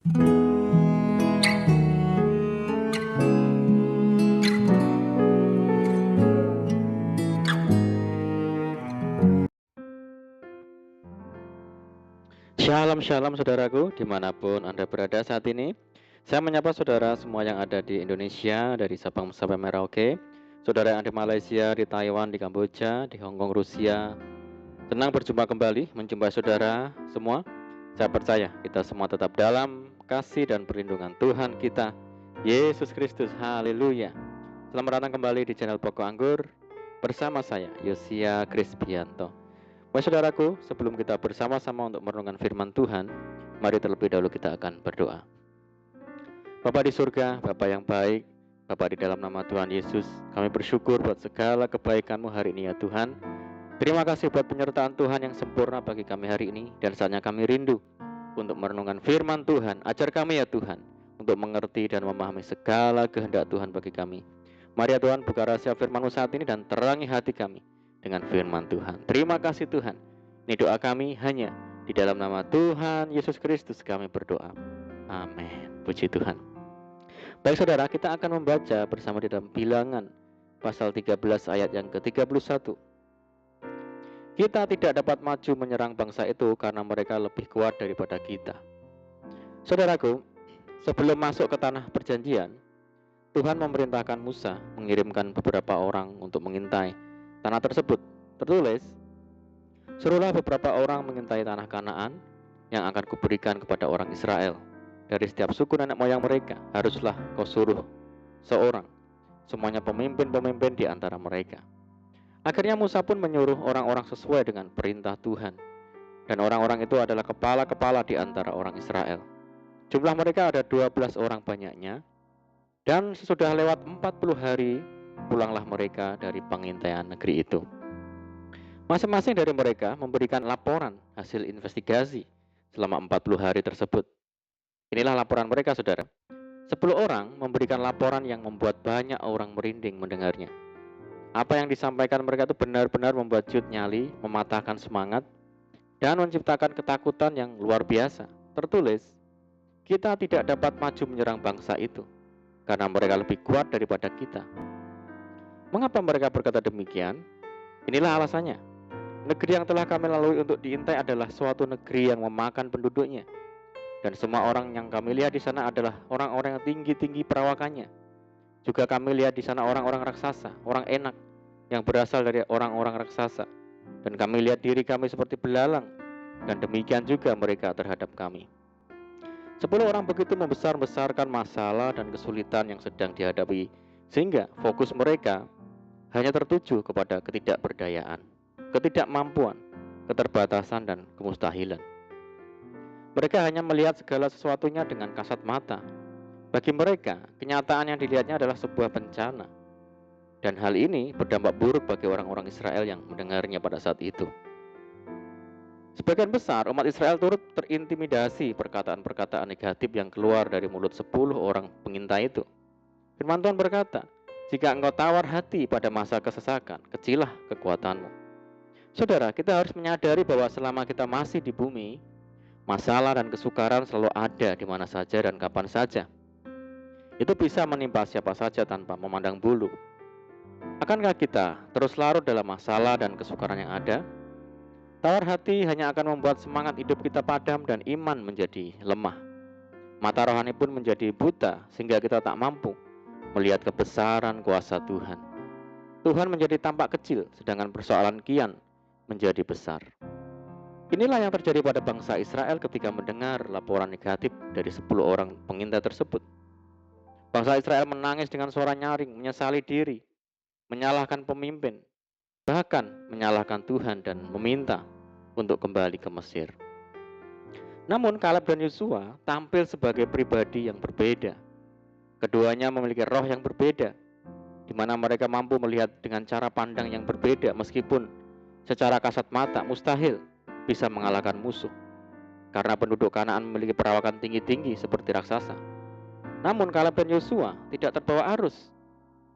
Shalom shalom saudaraku, dimanapun Anda berada saat ini. Saya menyapa saudara semua yang ada di Indonesia, dari Sabang sampai Merauke, saudara yang ada di Malaysia, di Taiwan, di Kamboja, di Hong Kong, Rusia. Senang berjumpa kembali, menjumpai saudara semua. Saya percaya kita semua tetap dalam kasih dan perlindungan Tuhan kita, Yesus Kristus. Haleluya. Selamat datang kembali di channel Pokok Anggur bersama saya, Yosia Krispianto. Baik saudaraku, sebelum kita bersama-sama untuk merenungkan firman Tuhan, mari terlebih dahulu kita akan berdoa. Bapa di surga, Bapa yang baik, Bapa di dalam nama Tuhan Yesus, kami bersyukur buat segala kebaikan-Mu hari ini ya Tuhan. Terima kasih buat penyertaan Tuhan yang sempurna bagi kami hari ini, dan saatnya kami rindu untuk merenungkan firman Tuhan. Ajar kami ya Tuhan, untuk mengerti dan memahami segala kehendak Tuhan bagi kami. Mari ya Tuhan, buka rahasia firman-Mu saat ini dan terangi hati kami dengan firman Tuhan. Terima kasih Tuhan. Ini doa kami hanya di dalam nama Tuhan Yesus Kristus kami berdoa. Amin. Puji Tuhan. Baik saudara, kita akan membaca bersama di dalam Bilangan pasal 13 ayat yang ke-31. Kita tidak dapat maju menyerang bangsa itu karena mereka lebih kuat daripada kita. Saudaraku, sebelum masuk ke tanah perjanjian, Tuhan memerintahkan Musa mengirimkan beberapa orang untuk mengintai tanah tersebut. Tertulis, suruhlah beberapa orang mengintai tanah Kanaan yang akan kuberikan kepada orang Israel. Dari setiap suku nenek moyang mereka haruslah kau suruh seorang, semuanya pemimpin-pemimpin di antara mereka. Akhirnya Musa pun menyuruh orang-orang sesuai dengan perintah Tuhan. Dan orang-orang itu adalah kepala-kepala di antara orang Israel. Jumlah mereka ada 12 orang banyaknya. Dan sesudah lewat 40 hari, pulanglah mereka dari pengintaian negeri itu. Masing-masing dari mereka memberikan laporan hasil investigasi selama 40 hari tersebut. Inilah laporan mereka, saudara. 10 orang memberikan laporan yang membuat banyak orang merinding mendengarnya. Apa yang disampaikan mereka itu benar-benar membuat cut nyali, mematahkan semangat, dan menciptakan ketakutan yang luar biasa. Tertulis, kita tidak dapat maju menyerang bangsa itu, karena mereka lebih kuat daripada kita. Mengapa mereka berkata demikian? Inilah alasannya. Negeri yang telah kami lalui untuk diintai adalah suatu negeri yang memakan penduduknya. Dan semua orang yang kami lihat di sana adalah orang-orang yang tinggi-tinggi perawakannya. Juga kami lihat di sana orang-orang raksasa, orang enak, yang berasal dari orang-orang raksasa. Dan kami lihat diri kami seperti belalang, dan demikian juga mereka terhadap kami. 10 orang begitu membesar-besarkan masalah dan kesulitan yang sedang dihadapi, sehingga fokus mereka hanya tertuju kepada ketidakberdayaan, ketidakmampuan, keterbatasan, dan kemustahilan. Mereka hanya melihat segala sesuatunya dengan kasat mata. Bagi mereka, kenyataan yang dilihatnya adalah sebuah bencana. Dan hal ini berdampak buruk bagi orang-orang Israel yang mendengarnya pada saat itu. Sebagian besar umat Israel turut terintimidasi perkataan-perkataan negatif yang keluar dari mulut 10 orang pengintai itu. Firman Tuhan berkata, jika engkau tawar hati pada masa kesesakan, kecilah kekuatanmu. Saudara, kita harus menyadari bahwa selama kita masih di bumi, masalah dan kesukaran selalu ada di mana saja dan kapan saja. Itu bisa menimpa siapa saja tanpa memandang bulu. Akankah kita terus larut dalam masalah dan kesukaran yang ada? Tawar hati hanya akan membuat semangat hidup kita padam dan iman menjadi lemah. Mata rohani pun menjadi buta sehingga kita tak mampu melihat kebesaran kuasa Tuhan. Tuhan menjadi tampak kecil, sedangkan persoalan kian menjadi besar. Inilah yang terjadi pada bangsa Israel ketika mendengar laporan negatif dari 10 orang pengintai tersebut. Bangsa Israel menangis dengan suara nyaring, menyesali diri, menyalahkan pemimpin, bahkan menyalahkan Tuhan dan meminta untuk kembali ke Mesir. Namun Kaleb dan Yosua tampil sebagai pribadi yang berbeda. Keduanya memiliki roh yang berbeda, di mana mereka mampu melihat dengan cara pandang yang berbeda meskipun secara kasat mata mustahil bisa mengalahkan musuh. Karena penduduk Kanaan memiliki perawakan tinggi-tinggi seperti raksasa. Namun Kaleb dan Yosua tidak terbawa arus.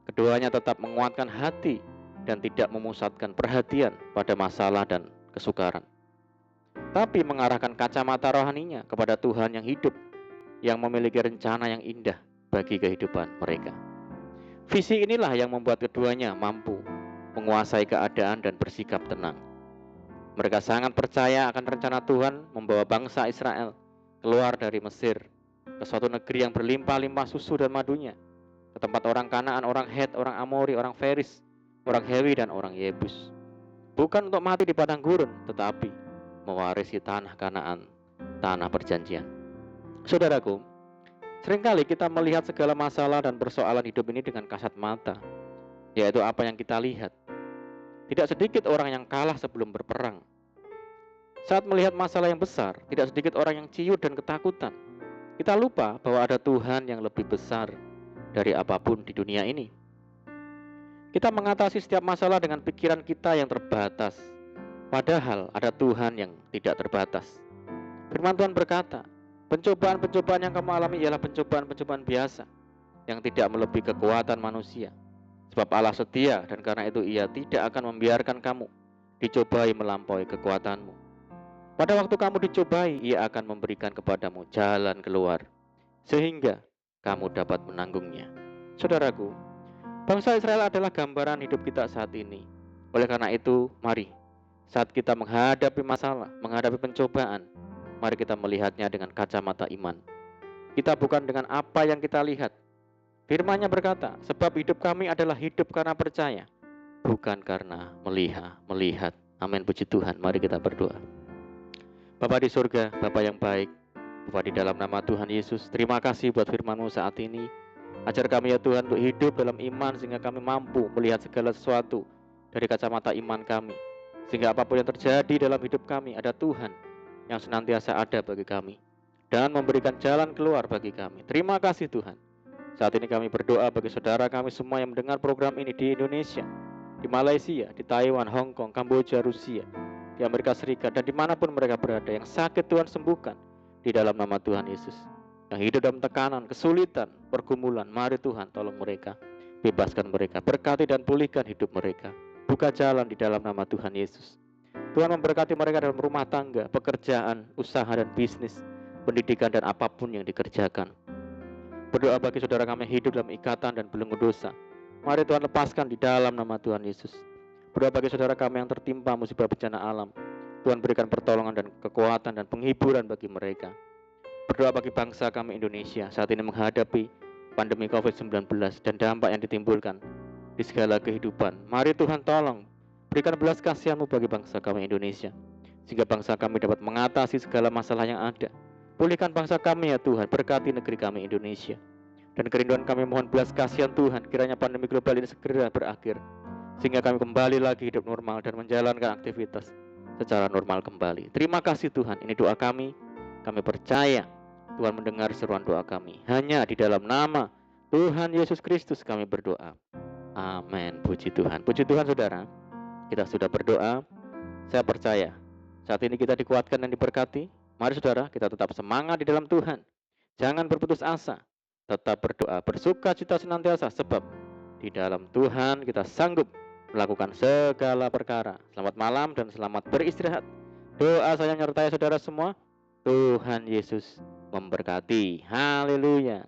Keduanya tetap menguatkan hati dan tidak memusatkan perhatian pada masalah dan kesukaran, tapi mengarahkan kacamata rohaninya kepada Tuhan yang hidup. yang memiliki rencana yang indah bagi kehidupan mereka. Visi inilah yang membuat keduanya mampu menguasai keadaan dan bersikap tenang. Mereka sangat percaya akan rencana Tuhan membawa bangsa Israel keluar dari Mesir ke suatu negeri yang berlimpah-limpah susu dan madunya, ke tempat orang Kanaan, orang Het, orang Amori, orang Feris, orang Hewi, dan orang Yebus. Bukan untuk mati di padang gurun, tetapi mewarisi tanah Kanaan, tanah perjanjian. Saudaraku, seringkali kita melihat segala masalah dan persoalan hidup ini dengan kasat mata, yaitu apa yang kita lihat. Tidak sedikit orang yang kalah sebelum berperang. Saat melihat masalah yang besar, tidak sedikit orang yang ciut dan ketakutan. Kita lupa bahwa ada Tuhan yang lebih besar dari apapun di dunia ini. Kita mengatasi setiap masalah dengan pikiran kita yang terbatas, padahal ada Tuhan yang tidak terbatas. Firman Tuhan berkata, pencobaan-pencobaan yang kamu alami ialah pencobaan-pencobaan biasa, yang tidak melebihi kekuatan manusia. Sebab Allah setia, dan karena itu Ia tidak akan membiarkan kamu dicobai melampaui kekuatanmu. Pada waktu kamu dicobai, Ia akan memberikan kepadamu jalan keluar, sehingga kamu dapat menanggungnya. Saudaraku, bangsa Israel adalah gambaran hidup kita saat ini. Oleh karena itu, mari, saat kita menghadapi masalah, menghadapi pencobaan, mari kita melihatnya dengan kacamata iman. Kita bukan dengan apa yang kita lihat. Firman-Nya berkata, sebab hidup kami adalah hidup karena percaya, bukan karena melihat. Amin, puji Tuhan. Mari kita berdoa. Bapa di surga, Bapa yang baik, Bapa di dalam nama Tuhan Yesus, terima kasih buat firman-Mu saat ini. Ajar kami ya Tuhan untuk hidup dalam iman, sehingga kami mampu melihat segala sesuatu dari kacamata iman kami. Sehingga apapun yang terjadi dalam hidup kami, ada Tuhan yang senantiasa ada bagi kami dan memberikan jalan keluar bagi kami. Terima kasih Tuhan. Saat ini kami berdoa bagi saudara kami semua yang mendengar program ini di Indonesia, di Malaysia, di Taiwan, Hong Kong, Kamboja, Rusia, di Amerika Serikat, dan dimanapun mereka berada. Yang sakit Tuhan sembuhkan di dalam nama Tuhan Yesus. Yang hidup dalam tekanan, kesulitan, pergumulan, mari Tuhan tolong mereka, bebaskan mereka, berkati dan pulihkan hidup mereka. Buka jalan di dalam nama Tuhan Yesus. Tuhan memberkati mereka dalam rumah tangga, pekerjaan, usaha dan bisnis, pendidikan dan apapun yang dikerjakan. Berdoa bagi saudara kami hidup dalam ikatan dan belenggu dosa. Mari Tuhan lepaskan di dalam nama Tuhan Yesus. Berdoa bagi saudara kami yang tertimpa musibah bencana alam. Tuhan berikan pertolongan dan kekuatan dan penghiburan bagi mereka. Berdoa bagi bangsa kami Indonesia saat ini menghadapi pandemi COVID-19 dan dampak yang ditimbulkan di segala kehidupan. Mari Tuhan tolong berikan belas kasihan-Mu bagi bangsa kami Indonesia, sehingga bangsa kami dapat mengatasi segala masalah yang ada. Pulihkan bangsa kami ya Tuhan, berkati negeri kami Indonesia. Dan kerinduan kami mohon belas kasihan Tuhan, kiranya pandemi global ini segera berakhir, sehingga kami kembali lagi hidup normal dan menjalankan aktivitas secara normal kembali. Terima kasih Tuhan, ini doa kami percaya Tuhan mendengar seruan doa kami. Hanya di dalam nama Tuhan Yesus Kristus kami berdoa. Amin, puji Tuhan. Puji Tuhan saudara, kita sudah berdoa. Saya percaya saat ini kita dikuatkan dan diberkati. Mari saudara, kita tetap semangat di dalam Tuhan. Jangan berputus asa. Tetap berdoa, bersuka cita senantiasa, sebab di dalam Tuhan kita sanggup melakukan segala perkara. Selamat malam dan selamat beristirahat. Doa saya menyertai saudara semua. Tuhan Yesus memberkati. Haleluya.